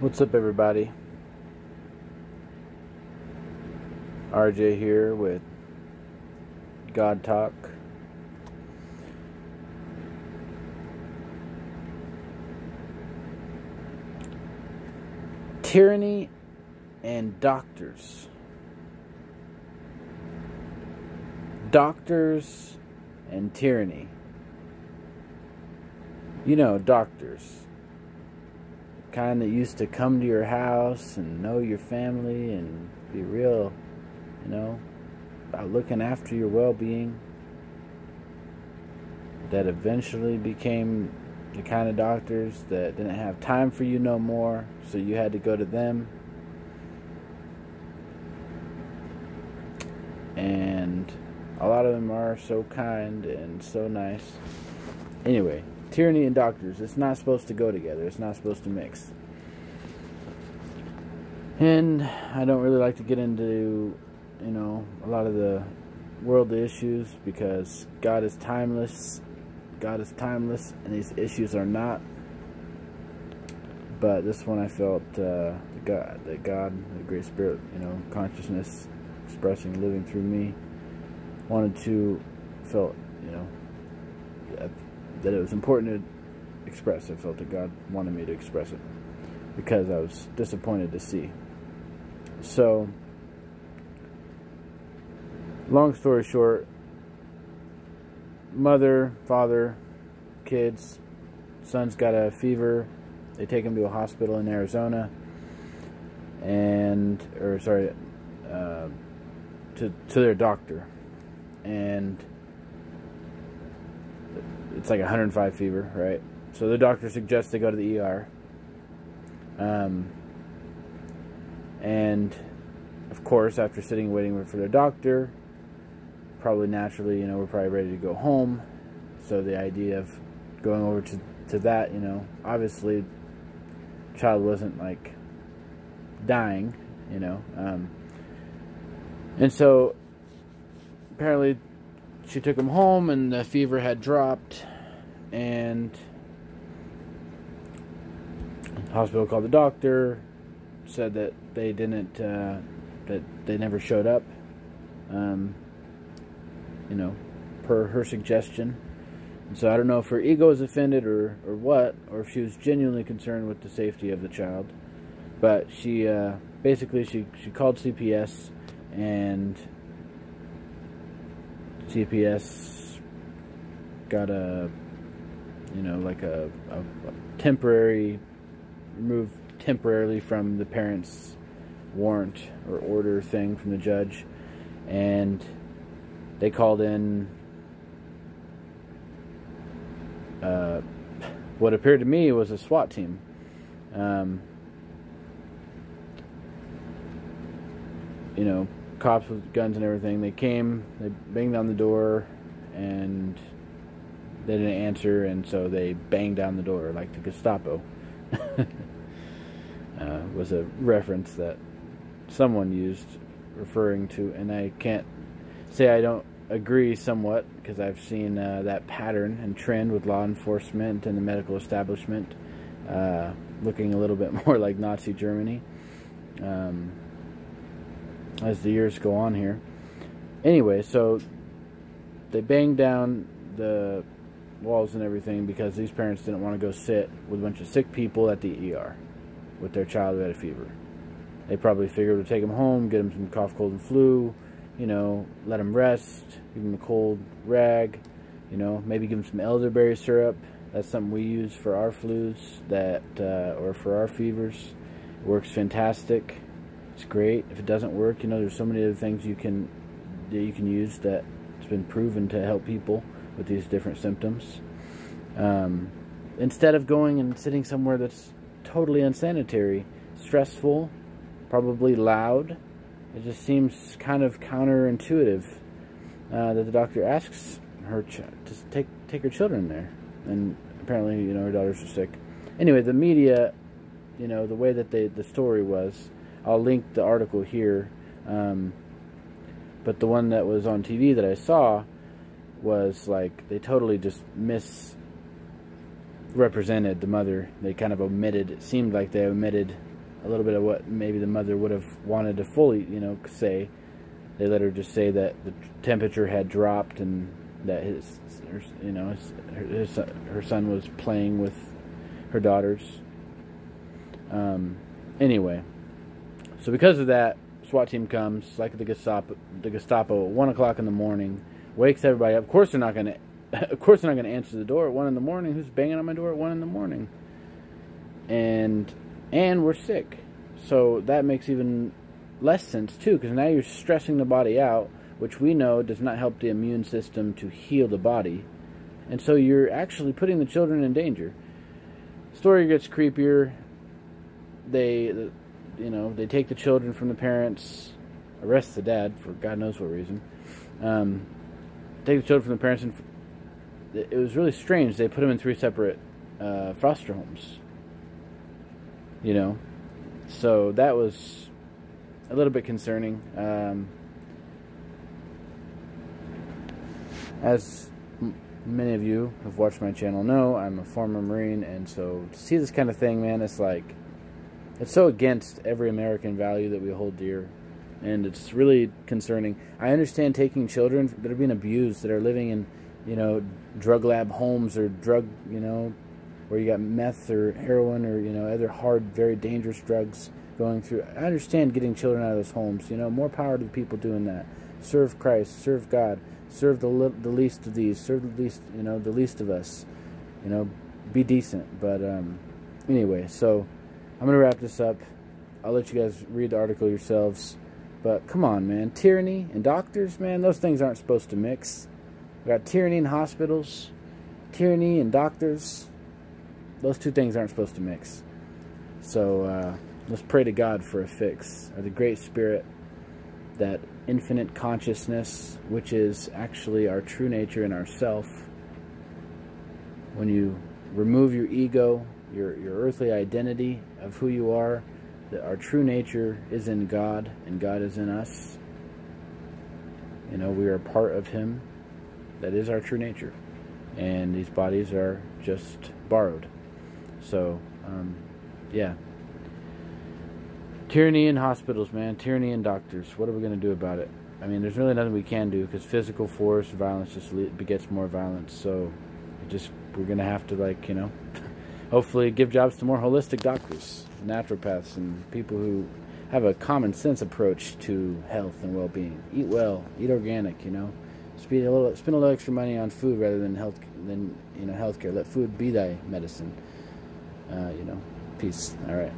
What's up, everybody? RJ here with God Talk. Tyranny and doctors. Doctors and tyranny. You know, doctors. Kind that used to come to your house and know your family and be real, about looking after your well-being, that eventually became the kind of doctors that didn't have time for you no more, so you had to go to them. And a lot of them are so kind and so nice. Anyway, tyranny and doctors, it's not supposed to go together. It's not supposed to mix. And I don't really like to get into, a lot of the worldly issues, because God is timeless. God is timeless, and these issues are not. But this one, I felt that God, the Great Spirit, consciousness expressing, living through me, felt, that it was important to express. I felt that God wanted me to express it, because I was disappointed to see. So, long story short, mother, father, kids, son's got a fever. They take him to a hospital in Arizona, to their doctor, and it's like 105 fever, right? So the doctor suggests they go to the ER. And of course, after sitting and waiting for their doctor, probably naturally, we're probably ready to go home. So the idea of going over to that, obviously, the child wasn't like dying, and so apparently she took him home, and the fever had dropped, and the hospital called the doctor, said that they didn't, that they never showed up, per her suggestion. And so I don't know if her ego was offended or what, or if she was genuinely concerned with the safety of the child. But she, basically, she called CPS, and CPS got a temporary, removed temporarily from the parents' warrant or order thing from the judge, and they called in what appeared to me was a SWAT team. Cops with guns and everything. They came, they banged on the door, and they didn't answer, and so they banged down the door like the Gestapo. Was a reference that someone used, referring to, and I can't say I don't agree somewhat, because I've seen that pattern and trend with law enforcement and the medical establishment looking a little bit more like Nazi Germany as the years go on here. Anyway, so they banged down the walls and everything because these parents didn't want to go sit with a bunch of sick people at the ER with their child who had a fever. They probably figured to take him home, get him some cough, cold, and flu, let him rest, give him a cold rag, maybe give him some elderberry syrup. That's something we use for our flus, or for our fevers. It works fantastic. It's great. If it doesn't work, there's so many other things you can use that it's been proven to help people with these different symptoms. Instead of going and sitting somewhere that's totally unsanitary, stressful, probably loud, it just seems kind of counterintuitive that the doctor asks her to take her children there, and apparently, her daughters are sick. Anyway, the media, the way that the story was, I'll link the article here, but the one that was on TV that I saw was like, they totally just represented the mother. They kind of omitted, it seemed like they omitted a little bit of what maybe the mother would have wanted to fully, say. They let her just say that the temperature had dropped and that her son was playing with her daughters. Anyway, so because of that, SWAT team comes, like the Gestapo at 1 o'clock in the morning, wakes everybody up. Of course they're not going to answer the door at 1 in the morning. Who's banging on my door at 1 in the morning? And we're sick. So that makes even less sense too, because now you're stressing the body out, which we know does not help the immune system to heal the body. And so you're actually putting the children in danger. Story gets creepier. They take the children from the parents, arrest the dad for God knows what reason. Take the children from the parents, and it was really strange. They put them in 3 separate foster homes. So that was a little bit concerning. As many of you who've watched my channel know, I'm a former Marine, and so to see this kind of thing, man, it's like, it's so against every American value that we hold dear, and it's really concerning. I understand taking children that are being abused, that are living in, drug lab homes, or drug, where you got meth or heroin or, other hard, very dangerous drugs going through. I understand getting children out of those homes. More power to the people doing that. Serve Christ, serve God, serve the least of these, serve the least, the least of us. Be decent. But anyway, so I'm going to wrap this up. I'll let you guys read the article yourselves. But come on, man. Tyranny and doctors, man, those things aren't supposed to mix. We got tyranny in hospitals, tyranny and doctors. Those two things aren't supposed to mix. So let's pray to God for a fix. Or the Great Spirit, that infinite consciousness, which is actually our true nature and our self. When you remove your ego, your earthly identity of who you are, that our true nature is in God, and God is in us. We are a part of Him. That is our true nature. And these bodies are just borrowed. So, yeah. Tyranny in hospitals, man. Tyranny in doctors. What are we going to do about it? I mean, there's really nothing we can do, because physical force, violence just begets more violence. So, we're going to have to, hopefully give jobs to more holistic doctors, naturopaths, and people who have a common sense approach to health and well-being. Eat well, eat organic, spend a little extra money on food rather than healthcare. Let food be thy medicine. Peace. All right.